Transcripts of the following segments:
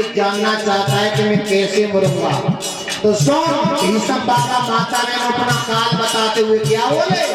ये जानना चाहता है कि मैं कैसे मरूंगा। तो सुन, भीष्म बाबा माता ने अपना काल बताते हुए क्या बोले,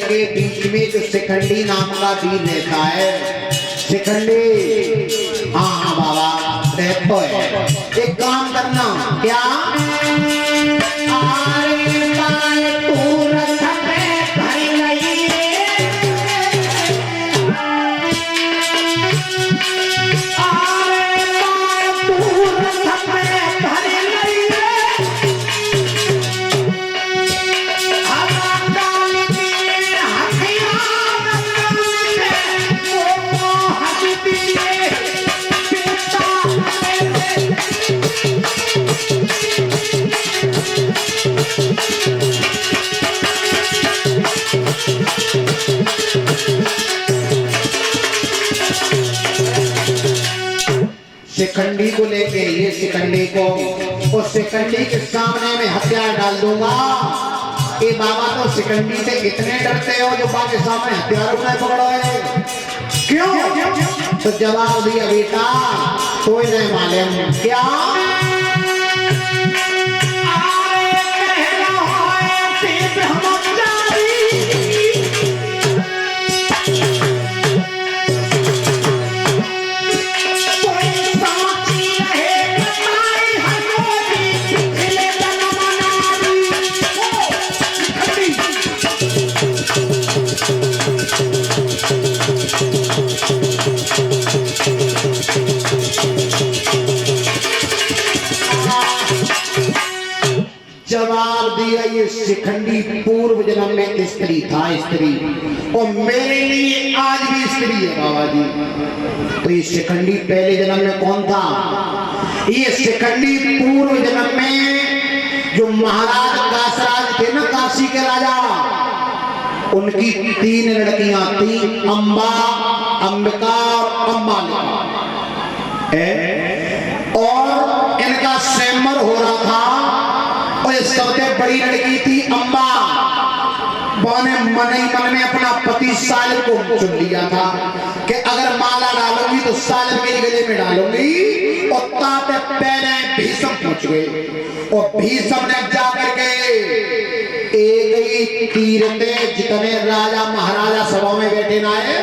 के बीच में जो शिखंडी नाम का वीर रहता है, शिखंडी, हाँ बाबा रहता है। एक काम करना, क्या शिखंडी को लेके, ये शिखंडी को उस शिखंडी के सामने में हथियार डाल दूंगा। ये बाबा तो शिखंडी से इतने डरते हो जो बाबा के सामने हथियार उठाए पकड़ो है, क्यों? तो जवाब दिया, बेटा कोई नहीं मालूम, क्या ये शिखंडी पूर्व जन्म में स्त्री था, स्त्री, और मेरे लिए आज भी स्त्री है बाबा जी। तो ये शिखंडी पहले जन्म में कौन था? ये शिखंडी पूर्व जन्म में जो महाराज कासराज थे ना, काशी के राजा, उनकी 3 लड़कियां थी, अंबा, अंबिका और अंबालिका, और इनका स्वयंवर हो रहा था। और सबसे बड़ी लड़की थी अंबा, ने मन ही मन में अपना पति सालिब को चुन लिया था कि अगर माला डालूंगी तो सालिब मेरे गले में डालूंगी। और ताते पहले भीष्म पहुंच गए, और भीष्म ने जाकर के एक ही तीर पे, जितने राजा महाराजा सभा में बैठे ना है,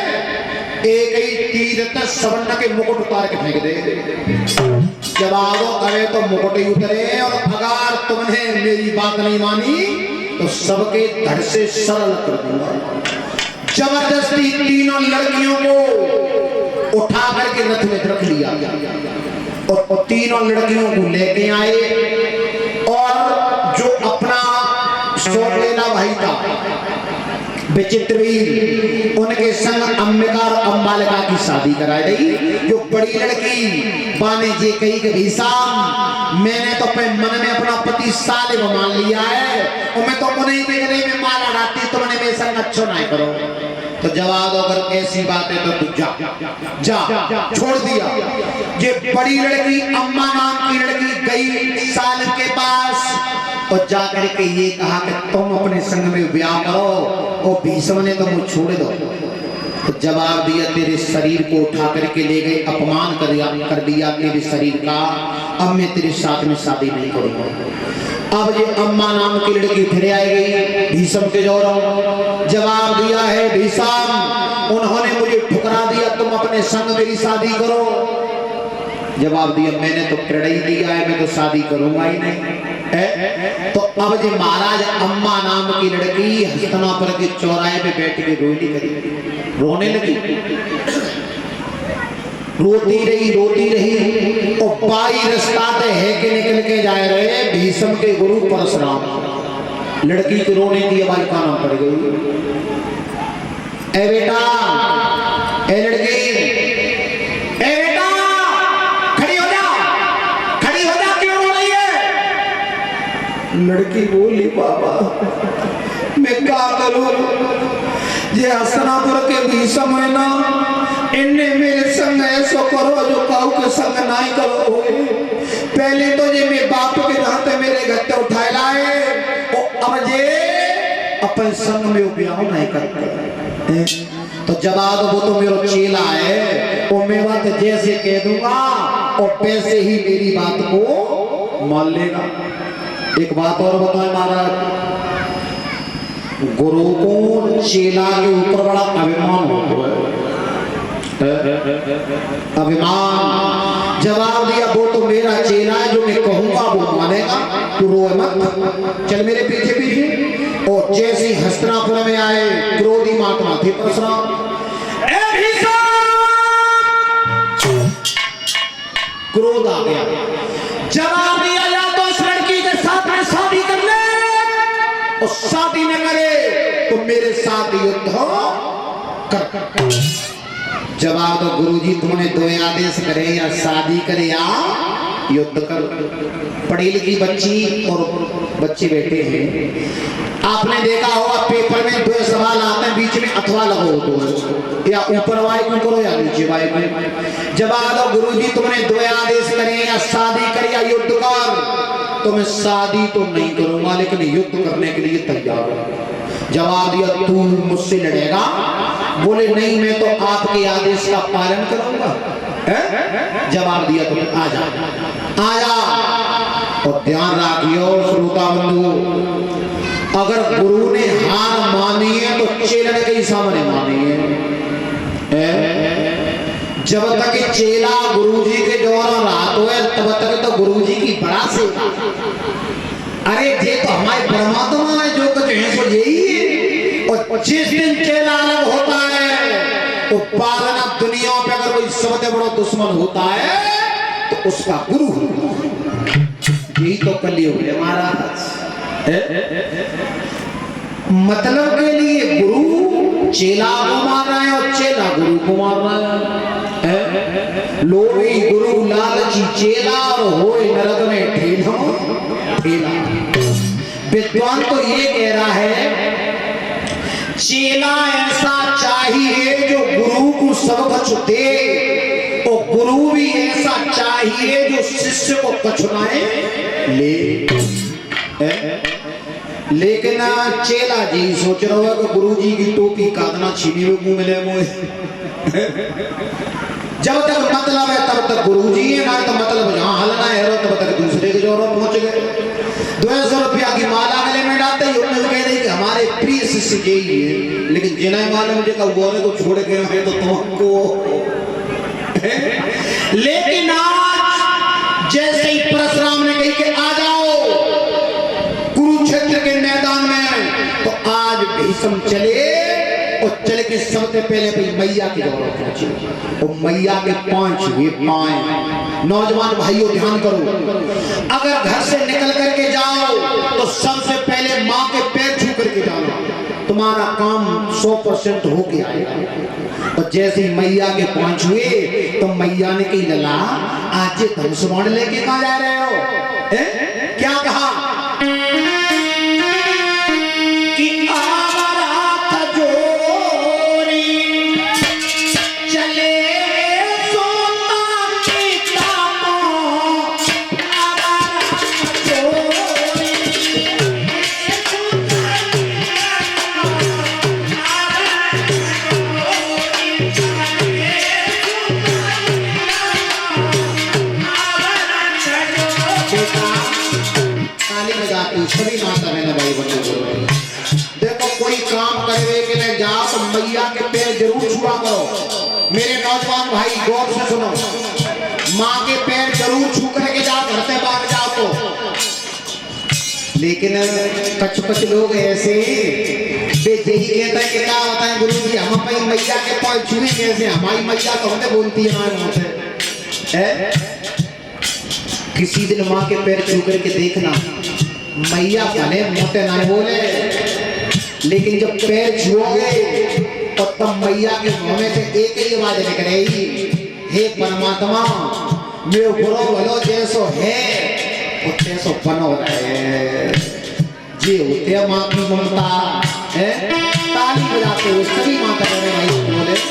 एक ही तीर पे स्वर्ण के मुकुट उतार के फेंक दे। जब आओ करे तो मुकुट ही उतरे, और अगर तुमने मेरी बात नहीं मानी तो सबके धड़ से सरल कर दूंगा। जबरदस्ती तीनों लड़कियों को उठा करके रथ में रख लिया, और तीनों लड़कियों को लेके आए, और जो अपना सोलेला भाई था विचित्रवीर, उनके संग अंबिका और अंबालिका की शादी करा गई। जो बड़ी लड़की बाने जी कही कि भीष्म, मैंने तो मन में अपना पति सालिब मान लिया है, और मैं तो उन्हीं के गले में माला डालती, तुमने मेरे संग अच्छा नहीं करो। तो जवाब अगर ऐसी बात है तो तू जा जा, छोड़ दिया। ये बड़ी लड़की अम्मा नाम की लड़की गई सालिब के पास, और जाकर के ये कहा कि तुम अपने संग में ब्याह करो, और भीष्म ने तो मुझे छोड़ दो। तो जवाब दिया, तेरे शरीर को उठा करके ले गए, अपमान कर दिया तेरे शरीर का, अब मैं तेरे साथ में शादी नहीं करूंगा। अब ये अम्मा नाम की लड़की फिर आएगी भीष्म के जोरों। जवाब दिया है, भीष्म उन्होंने मुझे ठुकरा दिया, तुम अपने संग मेरी शादी करो। जवाब दिया, मैंने तो प्रणय दिया है, मैं तो शादी करूंगा ही नहीं। तो अब जो महाराज अम्मा नाम की लड़की हस्तिनापुर के चौराहे पे बैठ के रोने लगी। रोती रही और बाई रास्ता ते है कि निकल के जाए रहे भीष्म के गुरु परशुराम। लड़की को रोने की आवाज कान पड़ गई। ए बेटा, ए लड़की, ए बेटा, खड़ी हो जा, क्यों रो रही है? लड़की बोली बाबा मैं क्या करूं, ये हसनापुर के भीष्म है ना, इन्ने मेरे संग ऐसो करो जो काऊ के संग नहीं करो। पहले तो ये मेरे बाप के नाते मेरे गत्ते उठाए लाए, अब ये अपन संग में ब्याह नहीं करते। तो जवाब वो तो मेरा चेला है, वो मैं बात जैसे कह दूंगा और वैसे ही मेरी बात को मान लेगा। एक बात और बताए महाराज, गुरु को चेला के ऊपर बड़ा अभिमान होता है। अभिमान। जवाब दिया वो तो मेरा चेला है, जो मैं कहूंगा वो मानेगा, तू रोए मत, चल मेरे पीछे पीछे। और जैसे ही हस्तिनापुर में आए क्रोधी महात्मा थे परशुराम, क्रोध आ गया। जवाब दिया या तो इस लड़की के साथ में शादी कर ले, और शादी न करे तो मेरे साथ युद्ध कर। जवाब तो गुरुजी तुमने दो आदेश करे, या शादी करे या युद्ध कर। पढ़ी लिखी बच्ची और बच्चे बैठे हैं। आपने देखा होगा पेपर में दो सवाल आते हैं, बीच में अथवा लगो तो या ऊपर वाई क्यों करो या नीचे वाई में। जवाब दो गुरुजी तुमने दो आदेश करे, या शादी कर या युद्ध कर। तो मैं शादी तो नहीं करूंगा, लेकिन युद्ध करने के लिए तैयार हूं। जवाब दिया तू मुझसे लड़ेगा? बोले नहीं, मैं तो आपके आदेश का पालन करूंगा। जवाब दिया तो आ जा। और ध्यान रखियो श्रोता बंधु, अगर गुरु ने हार मानी है तो चेला के सामने मानी है। जब तक चेला गुरुजी के द्वारा रात हो तब तक तो गुरुजी की बड़ा सेवा। अरे ये तो हमारे परमात्मा है, जो कुछ है सो यही है। और जिस दिन चेला अलग होता है तो पालना दुनिया पे अगर कोई सबसे बड़ा दुश्मन होता है तो उसका गुरु यही तो कलयुग है महाराज। मतलब के लिए गुरु चेला को मार रहा है और चेला गुरु को मार रहा है। लोभी गुरु लालची चेला और होए नरक में ठेला। विद्वान तो ये कह रहा है चेला ऐसा चाहिए जो गुरु को सब कुछ दे, और गुरु भी ऐसा चाहिए जो शिष्य को कछुनाए ले। लेकिन चेला जी सोच रहा है कि गुरु जी की टोपी काटना छीनी में मुंह मिले मोए। जब तक मतलब है तब तक गुरु जी है, ना तो मतलब जहां हलना है तब तक दूसरे के जोरों पहुंच गए। 200 रुपया की माला गले में डालते ही उन्होंने कह रही कि हमारे प्रिय शिष्य यही है, लेकिन जिन्हें मालूम मुझे कब गोरे को छोड़ के तो तुमको। लेकिन आज जैसे ही परशुराम ने कही कि आ जाओ कुरुक्षेत्र के मैदान में, तो आज भीष्म चले और चल के सबसे पहले अपनी मैया के दौर पहुंचे। और मैया के 5 हुए पाए। नौजवान भाइयों ध्यान करो, अगर घर से निकल करके जाओ तो सबसे पहले माँ के पैर छू करके जाना, तुम्हारा काम 100% हो के आएगा। और जैसे ही मैया के 5 हुए तो मैया ने कही लला आज धनुष बाण लेके कहाँ जा रहे हो? क्या कहा कि सभी माता बहन भाई बंधु, देखो कोई काम करने के लिए जाओ तो मैया के पैर जरूर छुआ करो। मेरे नौजवान भाई गौर से सुनो, माँ के पैर जरूर छू करके जाओ, घर से बाहर जाओ तो। लेकिन कुछ लोग ऐसे बे यही कहता है कि क्या होता है गुरु जी, हम अपनी मैया के पाँव छुए कैसे, हमारी मैया तो हमने बोलती है हमारे मुँह से। किसी दिन माँ के पैर छू करके देखना, मैया भले मोटे ना बोले, लेकिन जब पैर छुओगे तो तब मैया के मुँह में से एक ही आवाज निकलेगी, हे परमात्मा मेरे बुरो भलो जैसो है उतने सो बनो रहे। जी होते माँ की ममता है। ताली बजाते हुए सभी माता बहने भाई बोले,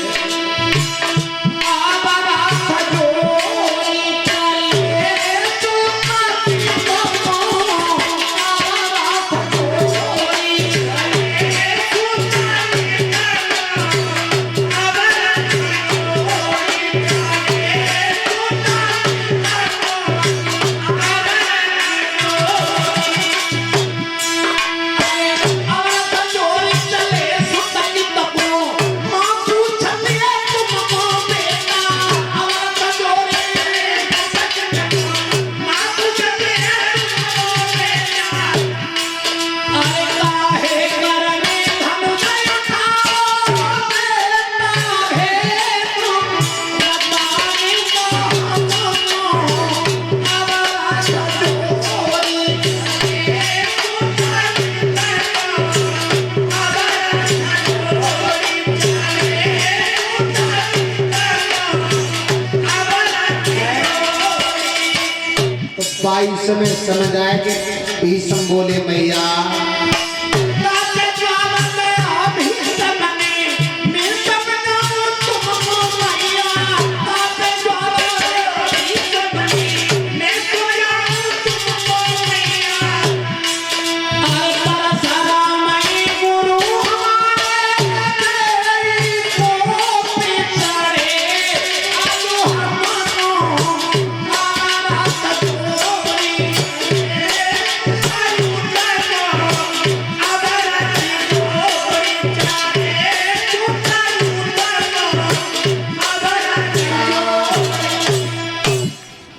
बाईस में समझ आए कि भीष्म बोले मैया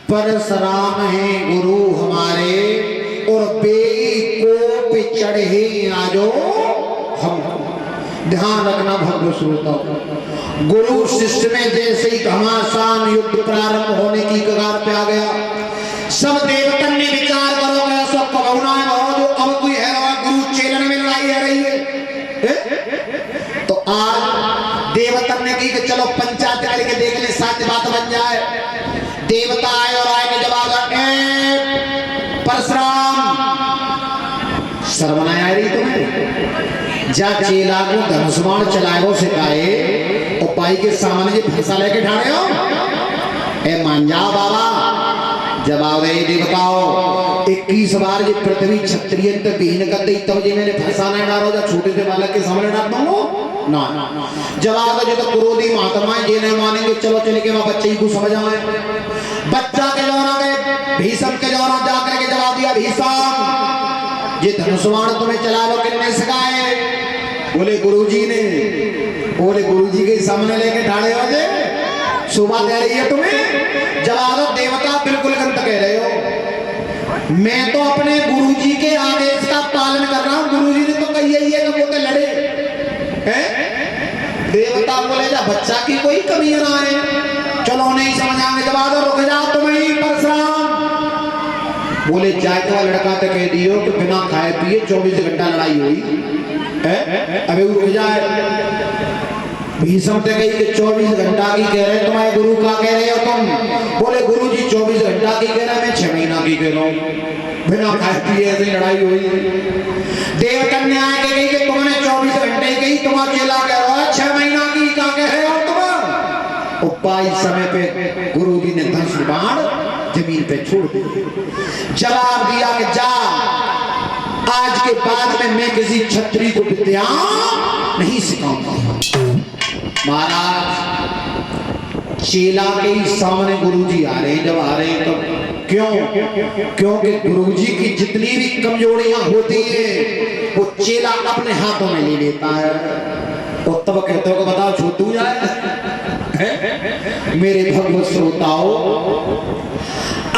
परशुराम हैं गुरु हमारे और बेई को पे चढ़े आजो हम। ध्यान रखना भक्त श्रोताओ, गुरु शिष्य में जैसे ही घमासान युद्ध प्रारंभ होने की कगार पे आ गया, सब देवतन ने विचार करो गया सब कबहुना है जो अब कोई है गुरु चेलन में लड़ाई है रही है। तो आज देवतन ने की कि चलो पंचायत करके देख ले, सच बात बन जाए। देवता आए और आए के जवाब परशुराम शर्म नहीं आ रही तुम्हें, जा चेला को धनुष्बाण चलाएगो सिखाए और पाई के सामने जी फंसा लेके ठाड़े हो, ए मान जाओ बाबा। जवाब दे देवताओ 21 बार जी पृथ्वी क्षत्रिय विहीन कर दी तब जी मैंने फंसाना डालो, जा छोटे से बालक के सामने डाल दूंगा ना। जवाब दे तो क्रोधी महात्मा जी ने मानेंगे, चलो चले के वहां बच्चे को समझ आए। बच्चा के जवाना गए भीष्म के जवाना जाकर के जवाब दिया, भीष्म ये धनुष्बाण तुम्हें चला लो किसने सिखाए? बोले गुरुजी ने। बोले गुरुजी के सामने लेके ठाड़े हो जे शोभा दे रही है तुम्हें? जवाब दो देवता बिल्कुल गलत कह रहे हो, मैं तो अपने गुरुजी के आदेश का पालन कर रहा हूँ, गुरुजी ने तो कही है कि वो तो लड़े हैं। देवता बोले जा बच्चा की कोई कमी ना है, चलो नहीं समझ आने जवाब दो, रुक जाओ तुम्हें परशुराम। बोले जाए तो लड़का तो कह दियो कि बिना खाए पिए 24 घंटा लड़ाई हुई है, अबे रुक जाए। भीष्म से कही कि 24 घंटा की कह रहे, तुम्हारे गुरु का कह रहे हो तुम? बोले गुरु जी 24 घंटा की कह रहे, मैं 6 महीना की कह रहा हूँ, बिना खाए पिए ऐसी लड़ाई हुई। देवकन्या के कही कि तुमने 24 घंटे की, तुम्हारा चेला कह रहा है 6 महीना की क्या कह रहे हो तुम? उपाय समय पे गुरु जी ने धनुष्बाण जमीन पे छोड़ दिया, जवाब दिया कि जा आज के बाद में मैं किसी क्षत्रिय को विद्या नहीं सिखाऊंगा। महाराज चेला के ही सामने गुरुजी आ रहे हैं, जब आ रहे हैं तब क्यों? क्योंकि गुरुजी की जितनी भी कमजोरियां होती है वो चेला अपने हाथों में ले लेता है, तो तब कहते हो कि बताओ छूटू जाए। मेरे भगवत श्रोताओं,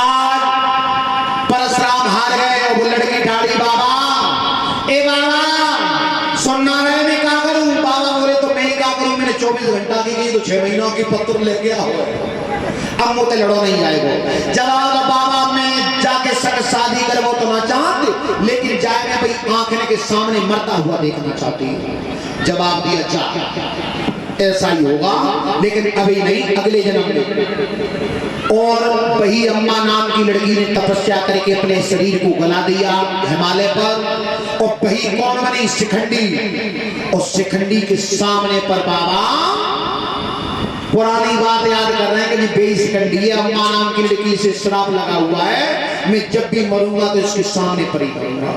आज परशुराम हार गए, वो लड़की ठाड़ी बाबा, ए बाबा सुनना रहे 24 घंटा की गई तो 6 महीनों की पत्र लेके आओ, अब मुझे लड़ो नहीं जाएगा। जवाब बाबा मैं जाके सक शादी करबो तो ना चाहते, लेकिन जाए मैं भाई आंखने के सामने मरता हुआ देखना चाहती। जवाब दिया जा ऐसा ही होगा, लेकिन अभी नहीं, अगले जन्म में। और वही अम्मा नाम की लड़की ने तपस्या करके अपने शरीर को गला दिया हिमालय पर, और वही कौन बनी? शिखंडी। और शिखंडी के सामने पर बाबा पुरानी बात याद कर रहे हैं कि बेशिखंडी है, अम्मा नाम की लड़की से श्राप लगा हुआ है, मैं जब भी मरूंगा तो इसके सामने पर ही करूंगा।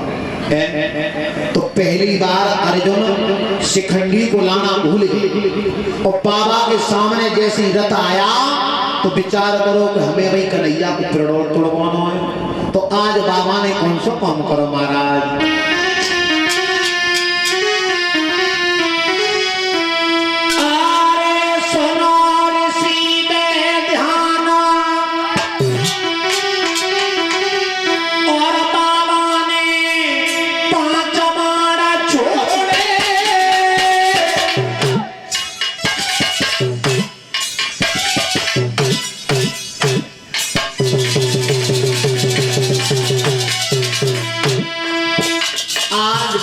तो पहली बार अर्जुन शिखंडी को लाना भूल गए, और बाबा के सामने जैसे रथ आया तो विचार करो कि हमें भाई कन्हैया को तोड़वाना है। तो आज बाबा ने कौन सा काम करो महाराज?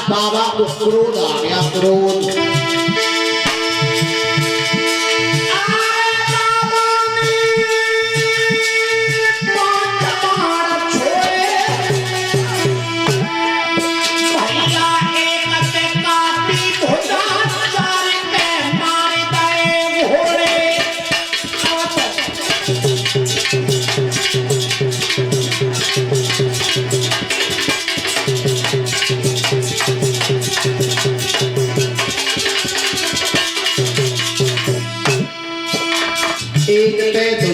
बाबा को क्रोध आ गया, क्रोध।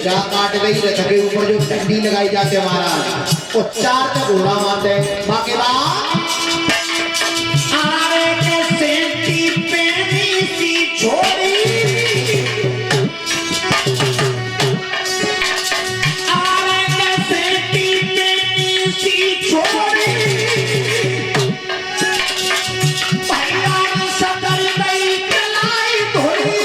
काट गई रथ के ऊपर जो डंडी लगाई जाते महाराज, और 4 तक घोड़ा मारते बाकी बात आरे के सेंटी पेनी सी छोड़ी, आरे के सेंटी पेनी सी छोड़ी, भैया सदर गई कलाई धोई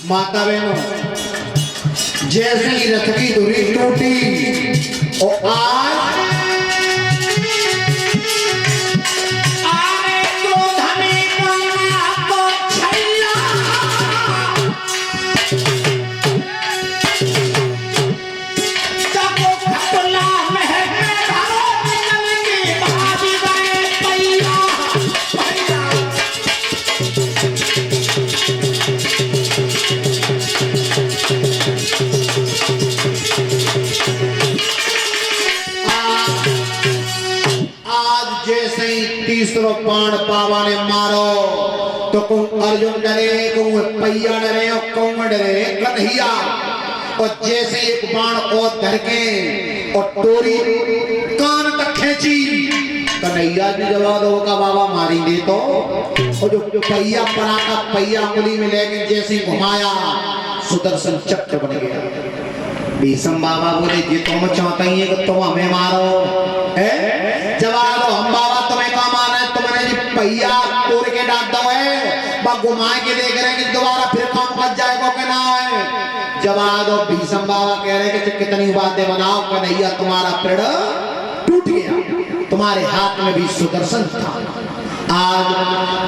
माता बहनों, जैसे ही रथ की धुरी टूटी और आज तीसरो बाण बाबा ने मारो तो कहूं अर्जुन डरे, कहूं पैया डरे, और कहूं डरे कन्हैया। और जैसे एक बाण और धर के और टोरी कान तक खींची, कन्हैया जी जवाब होगा बाबा मारेंगे तो। और जो पैया पड़ा का पैया उंगली में लेके जैसे घुमाया, सुदर्शन चक्र बन गया। भीष्म बाबा बोले जी तुम चाहते ही कि तुम हमें मारो? जवाब दो हम बाबा तुम्हें काम आना है, तुमने जी पहिया तोड़ के डांट दो है, बा घुमाए के देख रहे हैं कि दोबारा फिर काम बच जाएगा कि ना है। जवाब दो भीष्म बाबा कह रहे हैं कि कितनी बातें बनाओ, कन्हैया तुम्हारा पेड़ टूट गया, तुम्हारे हाथ में भी सुदर्शन था। आज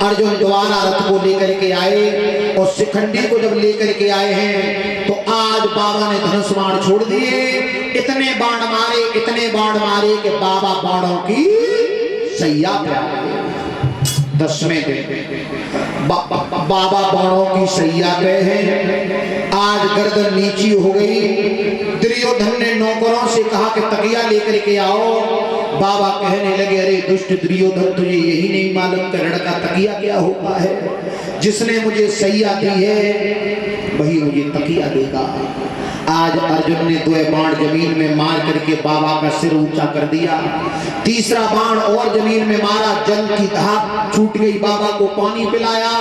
अर्जुन द्वारा रथ को लेकर के आए, और शिखंडी को जब लेकर के आए हैं तो आज बाबा ने धनुष बाण छोड़ दिए। इतने बाण मारे, इतने बाण मारे कि बाबा बाणों की सैया पे आ गए। 10वें दिन बाबा बाणों की सैया पे हैं। आज गर्दन नीची हो गई। दुर्योधन ने नौकरों से कहा कि तकिया लेकर के आओ। बाबा कहने लगे अरे दुष्ट दुर्योधन, तुझे यही नहीं मालूम कि रण का तकिया क्या होता है? जिसने मुझे सैया दी है वही मुझे तकिया देगा। आज अर्जुन ने 2 बाण जमीन में मार करके बाबा का सिर ऊंचा कर दिया। तीसरा बाण और जमीन में मारा, जल की धार छूट गई, बाबा को पानी पिलाया।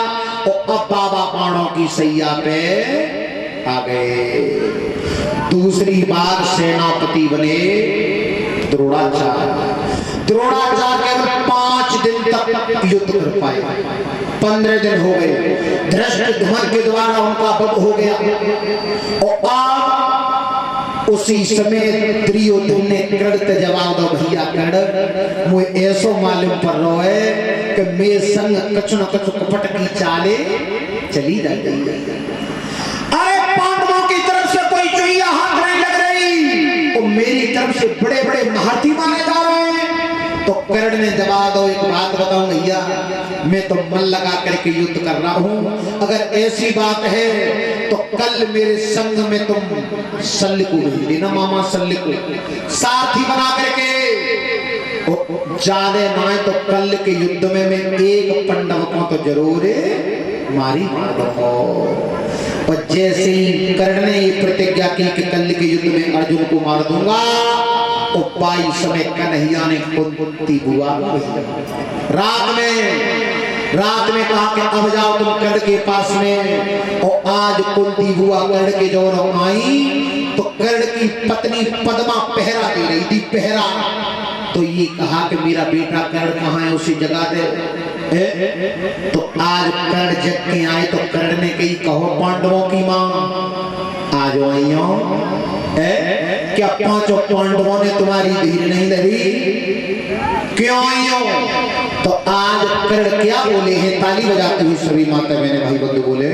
और अब बाबा पाणों की सैया पे आ गए। दूसरी बार सेनापति बने द्रोणाचार्य। द्रोणाचार्य केवल 5 दिन तक युद्ध कर पाए। 15 दिन हो गए। धृष्टद्युम्न के द्वारा उनका वध हो गया। और आप उसी समय दुर्योधन ने कर्ण ते जवाब दो, भैया कर्ण मुझे ऐसो मालूम पर रहो है कि मेरे संग कछु न कछु कपट की चाले चली जाती है। अरे पांडवों की तरफ से कोई चुहिया हाथ नहीं लग रही और मेरी तरफ से बड़े बड़े महारथी माने जा रहे हैं। तो कर्ण ने जवाब दो, एक बात बताऊं भैया, मैं तो मन लगा करके युद्ध कर रहा हूं। अगर ऐसी बात है तो कल मेरे संग में तुम शल्य को भेज देना, मामा शल्य को साथी बना करके। ज्यादा ना तो कल के युद्ध में मैं एक पांडव को तो जरूर मारी मार दूंगा। और जैसे ही कर्ण ने ये प्रतिज्ञा की कि कल के युद्ध में अर्जुन को मार दूंगा, और पाई समय कन्हैया ने कुंती बुआ को रात में कहा कि अब जाओ तुम कर्ण के पास में। और आज कुंती बुआ कर्ण के जो आई तो कर्ण की पत्नी पद्मा पहरा दे रही थी, पहरा। तो ये कहा कि मेरा बेटा कर्ण कहाँ है, उसी जगह दे। तो आज कर्ण जग के आए तो कर्ण ने कही, कहो पांडवों की मां आज आइयो, क्या 5 पांडवों ने तुम्हारी धीर नहीं धरी, क्यों आइयो? तो आज कर्ण क्या बोले हैं, ताली बजाते हुए सभी माता बहने भाई बंधु बोले,